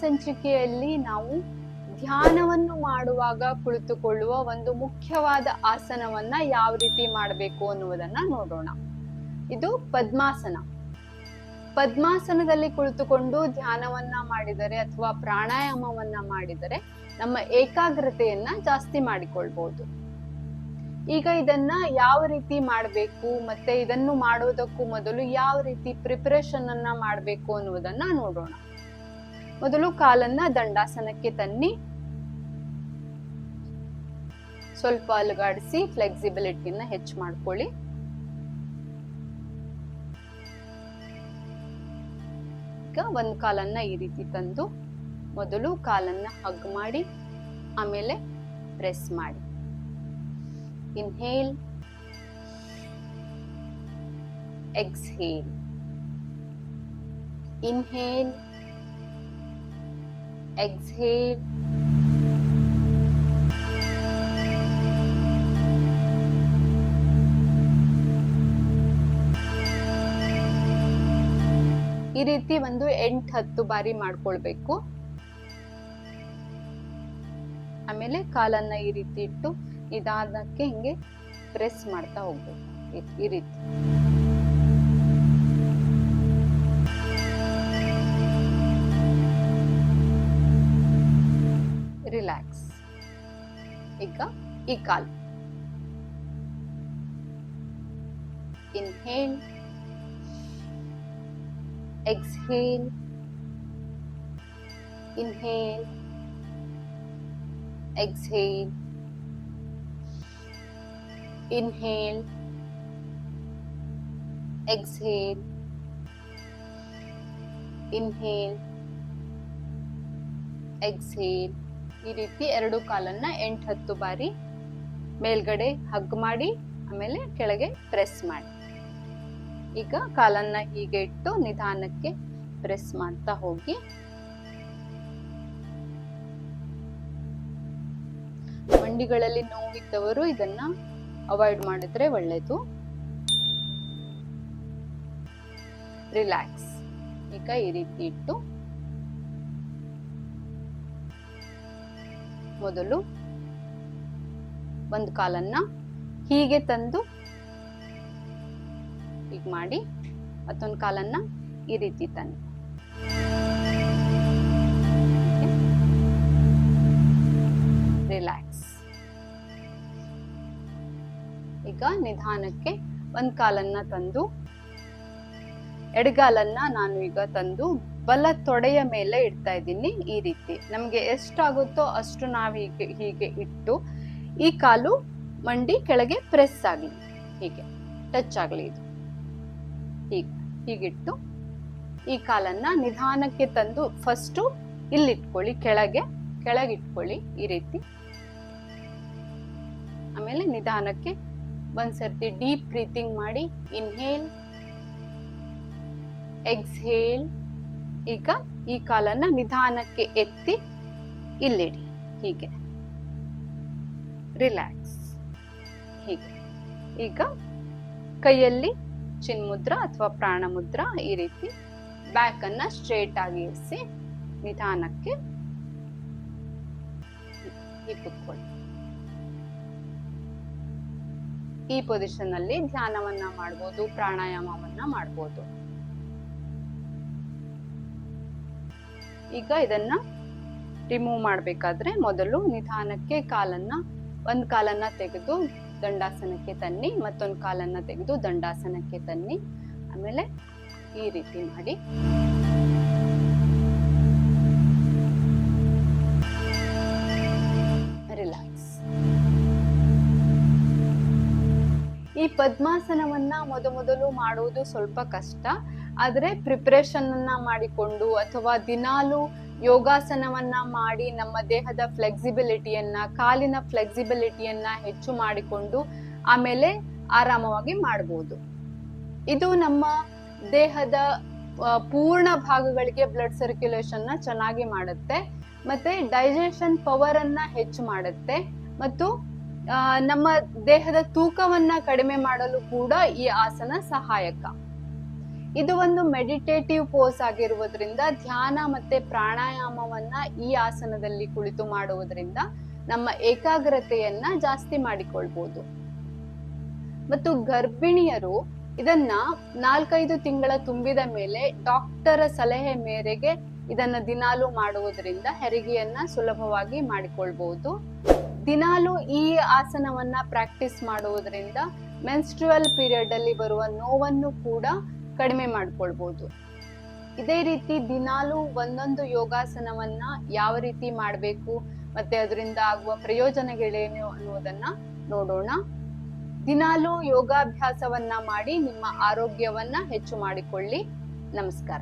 ಸಂಚಿಕೆಯಲ್ಲಿ ನಾವು ಧ್ಯಾನವನ್ನು ಮಾಡುವಾಗ ಕುಳಿತುಕೊಳ್ಳುವ ಒಂದು ಮುಖ್ಯವಾದ ಆಸನವನ್ನ ಯಾವ ರೀತಿ ಮಾಡಬೇಕು ಅನ್ನುವುದನ್ನ ನೋಡೋಣ. ಇದು ಪದ್ಮಾಸನ. ಪದ್ಮಾಸನದಲ್ಲಿ ಕುಳಿತುಕೊಂಡು ಧ್ಯಾನವನ್ನ ಮಾಡಿದರೆ ಅಥವಾ ಪ್ರಾಣಾಯಾಮವನ್ನ ಮಾಡಿದರೆ ನಮ್ಮ ಏಕಾಗ್ರತೆಯನ್ನ ಜಾಸ್ತಿ ಮಾಡಿಕೊಳ್ಬಹುದು. ಈಗ ಇದನ್ನ ಯಾವ ರೀತಿ ಮಾಡಬೇಕು ಮತ್ತೆ ಇದನ್ನು ಮಾಡೋದಕ್ಕೂ ಮೊದಲು ಯಾವ ರೀತಿ ಪ್ರಿಪರೇಷನ್ ಅನ್ನ ಮಾಡಬೇಕು ಅನ್ನುವುದನ್ನ ನೋಡೋಣ. ಮೊದಲು ಕಾಲನ್ನ ದಂಡಾಸನಕ್ಕೆ ತನ್ನಿ, ಸ್ವಲ್ಪ ಅಲುಗಾಡಿಸಿ ಫ್ಲೆಕ್ಸಿಬಿಲಿಟಿನ ಹೆಚ್ಚು ಮಾಡ್ಕೊಳ್ಳಿ. ಈಗ ಒಂದು ಕಾಲನ್ನ ಈ ರೀತಿ ತಂದು ಮೊದಲು ಕಾಲನ್ನ ಹಗ್ ಮಾಡಿ ಆಮೇಲೆ ಪ್ರೆಸ್ ಮಾಡಿ. ಇನ್ಹೇಲ್, ಎಕ್ಸ್ಹೇಲ್, ಇನ್ಹೇಲ್, ಎಕ್ಸ್ಹೇಲ್, ಈ ರೀತಿ ಒಂದು 8-10 ಬಾರಿ ಮಾಡ್ಕೊಳ್ಬೇಕು. ಆಮೇಲೆ ಕಾಲನ್ನ ಈ ರೀತಿ ಇಟ್ಟು ನಿಧಾನಕ್ಕೆ ಹಿಂಗೆ ಪ್ರೆಸ್ ಮಾಡ್ತಾ ಹೋಗ್ಬೇಕು. ಈ ರೀತಿ ರಿಲ್ಯಾಕ್ಸ್. ಈಗ ಈ ಕಾಲು inhale, exhale, inhale, exhale, inhale, exhale, inhale, exhale. ಈ ರೀತಿ ಎರಡು ಕಾಲನ್ನ 8-10 ಬಾರಿ ಮೇಲ್ಗಡೆ ಹಗ್ ಮಾಡಿ ಆಮೇಲೆ ಕೆಳಗೆ ಪ್ರೆಸ್ ಮಾಡಿ. ಈಗ ಕಾಲನ್ನ ಹೀಗೆ ಇಟ್ಟು ನಿಧಾನಕ್ಕೆ ಪ್ರೆಸ್ ಮಾಡ್ತಾ ಹೋಗಿ. ಮಂಡಿಗಳಲ್ಲಿ ನೋವಿದ್ದವರು ಇದನ್ನ ಅವಾಯ್ಡ್ ಮಾಡಿದ್ರೆ ಒಳ್ಳೇದು. ರಿಲ್ಯಾಕ್ಸ್. ಈಗ ಈ ರೀತಿ ಇಟ್ಟು ಮೊದಲು ಒಂದು ಕಾಲನ್ನ ಹೀಗೆ ತಂದು ಈಗ ಮಾಡಿ ಮತ್ತೊಂದು ಕಾಲನ್ನ ಈ ರೀತಿ ತನ್ನಿ. ರಿಲ್ಯಾಕ್ಸ್. ಈಗ ನಿಧಾನಕ್ಕೆ ಒಂದ್ ಕಾಲನ್ನ ತಂದು ಎಡಗಾಲನ್ನ ನಾನು ಈಗ ತಂದು ಬಲ ತೊಡೆಯ ಮೇಲೆ ಇಡ್ತಾ ಇದ್ದೀನಿ. ಈ ರೀತಿ ನಮ್ಗೆ ಎಷ್ಟಾಗುತ್ತೋ ಅಷ್ಟು ನಾವ್ ಹೀಗೆ ಇಟ್ಟು ಈ ಕಾಲು ಮಂಡಿ ಕೆಳಗೆ ಪ್ರೆಸ್ ಆಗ್ಲಿ, ಹೀಗೆ ಟಚ್ ಆಗ್ಲಿ. ಇದು ಹೀಗಿಟ್ಟು ಈ ಕಾಲನ್ನ ನಿಧಾನಕ್ಕೆ ತಂದು ಫಸ್ಟು ಇಲ್ಲಿಟ್ಕೊಳ್ಳಿ, ಕೆಳಗಿಟ್ಕೊಳ್ಳಿ ಈ ರೀತಿ. ಆಮೇಲೆ ನಿಧಾನಕ್ಕೆ ಒಂದ್ಸರ್ತಿ ಡೀಪ್ ಬ್ರೀತಿಂಗ್ ಮಾಡಿ. Inhale, exhale. ಈಗ ಈ ಕಾಲನ್ನ ನಿಧಾನಕ್ಕೆ ಎತ್ತಿ ಇಲ್ಲಿಡಿ, ಹೀಗೆ ರಿಲ್ಯಾಕ್ಸ್. ಹೀಗೆ ಈಗ ಕೈಯಲ್ಲಿ ಚಿನ್ಮುದ್ರ ಅಥವಾ ಪ್ರಾಣ ಮುದ್ರ ಈ ರೀತಿ ಬ್ಯಾಕ್ ಅನ್ನ ಸ್ಟ್ರೇಟ್ ಆಗಿ ಇರಿಸಿ ನಿಧಾನಕ್ಕೆ ಕೂತ್ಕೊಳ್ಳಿ. ಈ ಪೊಸಿಷನ್ ಅಲ್ಲಿ ಧ್ಯಾನವನ್ನ ಮಾಡ್ಬೋದು, ಪ್ರಾಣಾಯಾಮವನ್ನ ಮಾಡ್ಬೋದು. ಈಗ ಇದನ್ನ ರಿಮೂವ್ ಮಾಡ್ಬೇಕಾದ್ರೆ ಮೊದಲು ನಿಧಾನಕ್ಕೆ ಒಂದ್ ಕಾಲನ್ನ ತೆಗೆದು ದಂಡಾಸನಕ್ಕೆ ತನ್ನಿ, ಮತ್ತೊಂದು ಕಾಲನ್ನ ತೆಗೆದು ದಂಡಾಸನಕ್ಕೆ ತನ್ನಿ. ಆಮೇಲೆ ಈ ರೀತಿ ಮಾಡಿ. ರಿಲ್ಯಾಕ್ಸ್. ಈ ಪದ್ಮಾಸನವನ್ನ ಮೊದಲು ಮಾಡುವುದು ಸ್ವಲ್ಪ ಕಷ್ಟ. ಆದ್ರೆ ಪ್ರಿಪರೇಷನ್ ಅನ್ನ ಮಾಡಿಕೊಂಡು ಅಥವಾ ದಿನಾಲು ಯೋಗಾಸನವನ್ನ ಮಾಡಿ ನಮ್ಮ ದೇಹದ ಫ್ಲೆಕ್ಸಿಬಿಲಿಟಿಯನ್ನ, ಕಾಲಿನ ಫ್ಲೆಕ್ಸಿಬಿಲಿಟಿಯನ್ನ ಹೆಚ್ಚು ಮಾಡಿಕೊಂಡು ಆಮೇಲೆ ಆರಾಮವಾಗಿ ಮಾಡಬಹುದು. ಇದು ನಮ್ಮ ದೇಹದ ಪೂರ್ಣ ಭಾಗಗಳಿಗೆ ಬ್ಲಡ್ ಸರ್ಕ್ಯುಲೇಷನ್ ನ ಚೆನ್ನಾಗಿ ಮಾಡುತ್ತೆ, ಮತ್ತೆ ಡೈಜೆಷನ್ ಪವರ್ ಅನ್ನ ಹೆಚ್ಚು ಮಾಡುತ್ತೆ, ಮತ್ತು ನಮ್ಮ ದೇಹದ ತೂಕವನ್ನ ಕಡಿಮೆ ಮಾಡಲು ಕೂಡ ಈ ಆಸನ ಸಹಾಯಕ. ಇದು ಒಂದು ಮೆಡಿಟೇಟಿವ್ ಪೋಸ್ ಆಗಿರುವುದರಿಂದ ಧ್ಯಾನ ಮತ್ತೆ ಪ್ರಾಣಾಯಾಮವನ್ನ ಈ ಆಸನದಲ್ಲಿ ಕುಳಿತು ಮಾಡುವುದರಿಂದ ನಮ್ಮ ಏಕಾಗ್ರತೆಯನ್ನ ಜಾಸ್ತಿ ಮಾಡಿಕೊಳ್ಬಹುದು. ಮತ್ತು ಗರ್ಭಿಣಿಯರು ಇದನ್ನ 4-5 ತಿಂಗಳ ತುಂಬಿದ ಮೇಲೆ ಡಾಕ್ಟರ ಸಲಹೆ ಮೇರೆಗೆ ಇದನ್ನ ದಿನಾಲು ಮಾಡುವುದರಿಂದ ಹೆರಿಗೆಯನ್ನ ಸುಲಭವಾಗಿ ಮಾಡಿಕೊಳ್ಬಹುದು. ದಿನಾಲು ಈ ಆಸನವನ್ನ ಪ್ರಾಕ್ಟೀಸ್ ಮಾಡುವುದರಿಂದ ಮೆನ್ಸ್ಟ್ರುವಲ್ ಪೀರಿಯಡ್ ಅಲ್ಲಿ ಬರುವ ನೋವನ್ನು ಕೂಡ ಕಡಿಮೆ ಮಾಡ್ಕೊಳ್ಬಹುದು. ಇದೇ ರೀತಿ ದಿನಾಲು ಒಂದೊಂದು ಯೋಗಾಸನವನ್ನ ಯಾವ ರೀತಿ ಮಾಡಬೇಕು ಮತ್ತೆ ಅದರಿಂದ ಆಗುವ ಪ್ರಯೋಜನಗಳೇನು ಅನ್ನುವುದನ್ನ ನೋಡೋಣ. ದಿನಾಲು ಯೋಗಾಭ್ಯಾಸವನ್ನ ಮಾಡಿ ನಿಮ್ಮ ಆರೋಗ್ಯವನ್ನ ಹೆಚ್ಚು ಮಾಡಿಕೊಳ್ಳಿ. ನಮಸ್ಕಾರ.